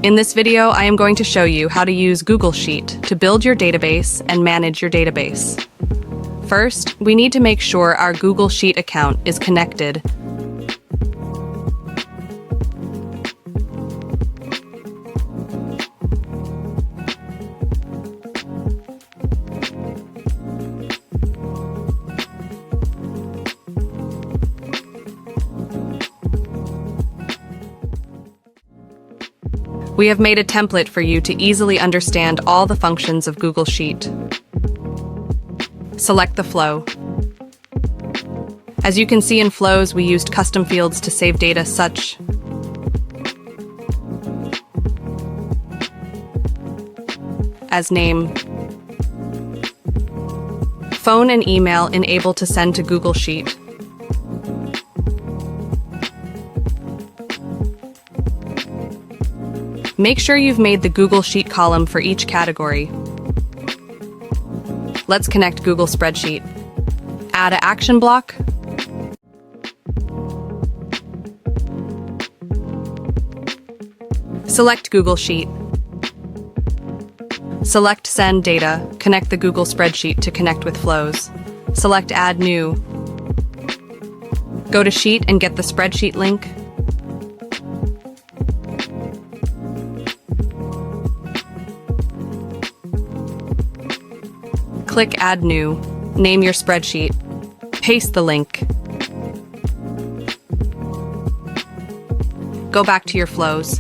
In this video, I am going to show you how to use Google Sheet to build your database and manage your database. First, we need to make sure our Google Sheet account is connected. We have made a template for you to easily understand all the functions of Google Sheet. Select the flow. As you can see in flows, we used custom fields to save data such as name, phone and email enabled to send to Google Sheet. Make sure you've made the Google Sheet column for each category. Let's connect Google Spreadsheet. Add an action block. Select Google Sheet. Select Send Data. Connect the Google Spreadsheet to connect with flows. Select Add New. Go to Sheet and get the spreadsheet link. Click Add New. Name your spreadsheet. Paste the link. Go back to your flows.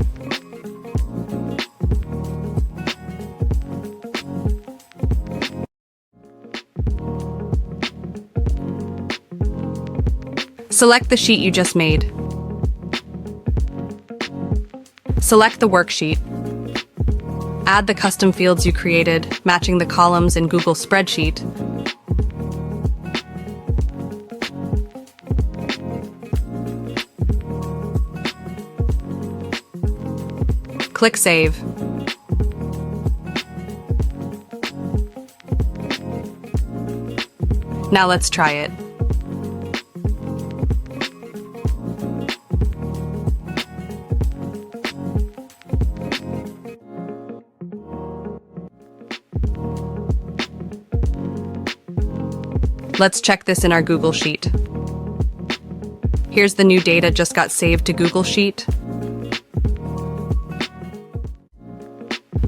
Select the sheet you just made. Select the worksheet. Add the custom fields you created, matching the columns in Google Spreadsheet. Click Save. Now let's try it. Let's check this in our Google Sheet. Here's the new data just got saved to Google Sheet.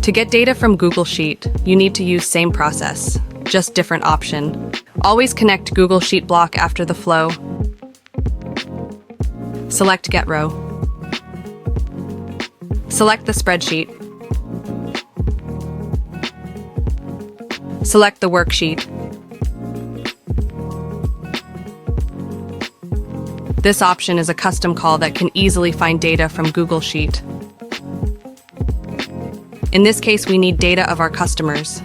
To get data from Google Sheet, you need to use same process, just different option. Always connect Google Sheet block after the flow. Select Get Row. Select the spreadsheet. Select the worksheet. This option is a custom call that can easily find data from Google Sheet. In this case, we need data of our customers.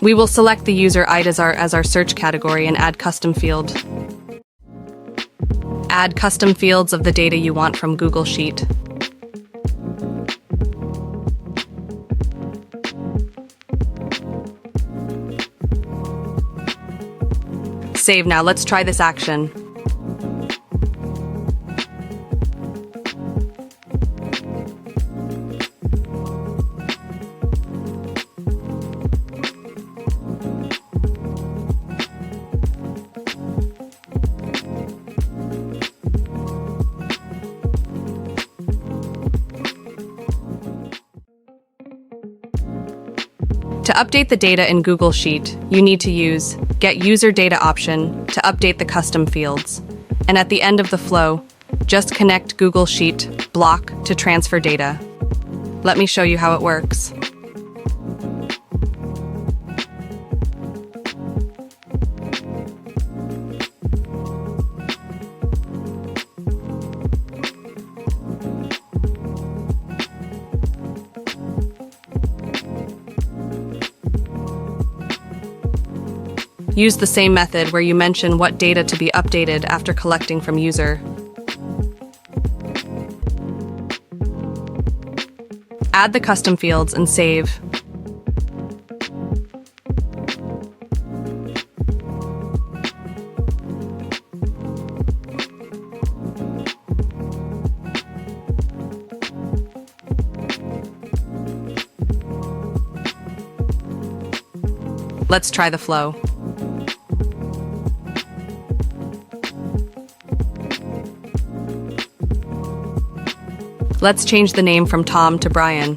We will select the user ID as our search category and add custom field. Add custom fields of the data you want from Google Sheet. Save now. Let's try this action. To update the data in Google Sheet, you need to use Get User Data option to update the custom fields. And at the end of the flow, just connect Google Sheet block to transfer data. Let me show you how it works. Use the same method where you mention what data to be updated after collecting from user. Add the custom fields and save. Let's try the flow. Let's change the name from Tom to Brian.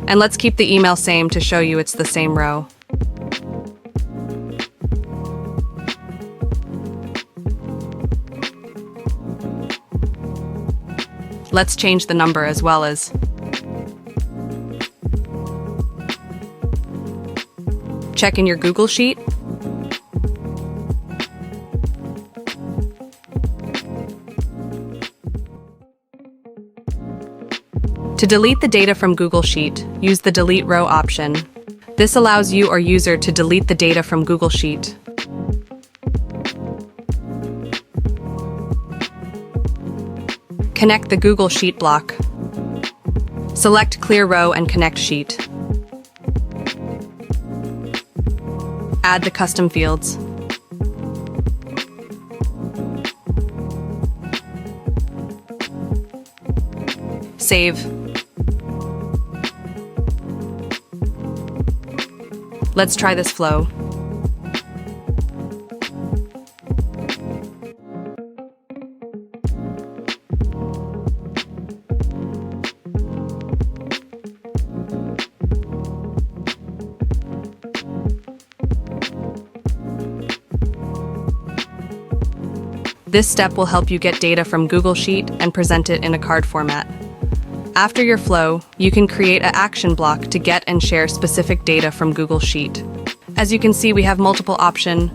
And let's keep the email same to show you it's the same row. Let's change the number as well as. Check in your Google Sheet. To delete the data from Google Sheet, use the Delete Row option. This allows you or user to delete the data from Google Sheet. Connect the Google Sheet block. Select Clear Row and connect Sheet. Add the custom fields. Save. Let's try this flow. This step will help you get data from Google Sheet and present it in a card format. After your flow, you can create an action block to get and share specific data from Google Sheet. As you can see, we have multiple options.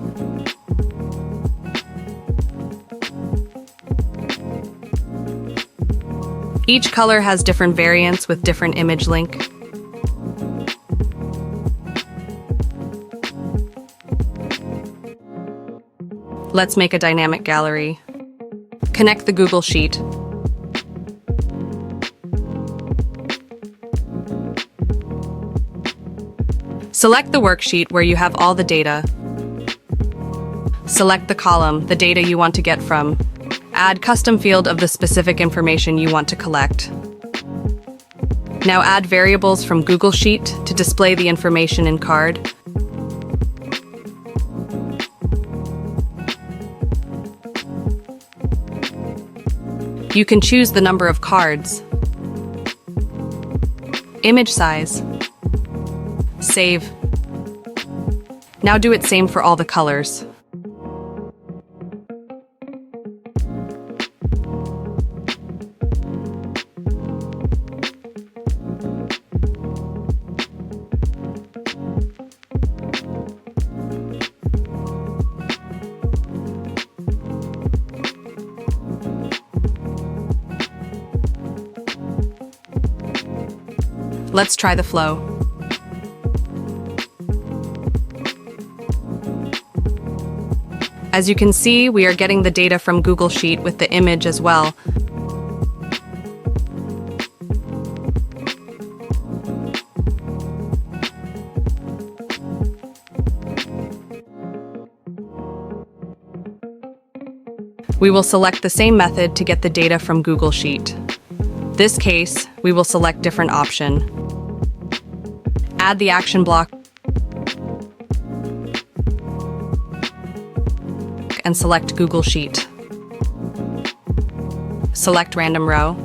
Each color has different variants with different image link. Let's make a dynamic gallery. Connect the Google Sheet. Select the worksheet where you have all the data. Select the column, the data you want to get from. Add custom field of the specific information you want to collect. Now add variables from Google Sheet to display the information in card. You can choose the number of cards, image size, save. Now do it same for all the colors. Let's try the flow. As you can see, we are getting the data from Google Sheet with the image as well. We will select the same method to get the data from Google Sheet. This case, we will select different option. Add the action block and select Google Sheet. Select random row.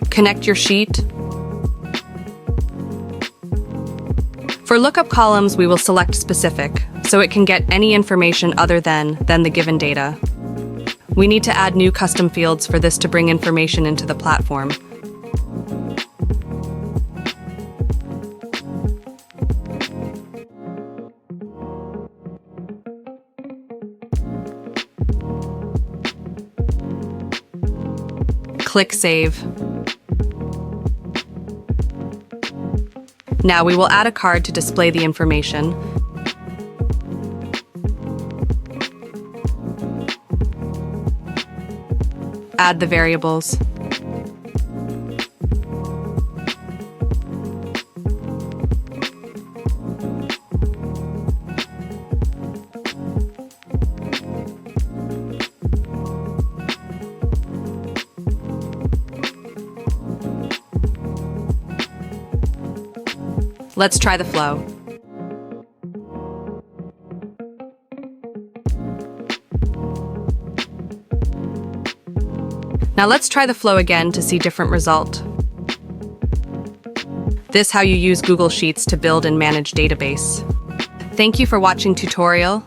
Connect your sheet. For lookup columns, we will select specific, so it can get any information other than the given data. We need to add new custom fields for this to bring information into the platform. Click Save. Now we will add a card to display the information. Add the variables. Let's try the flow. Now let's try the flow again to see different result. This how you use Google Sheets to build and manage database. Thank you for watching tutorial.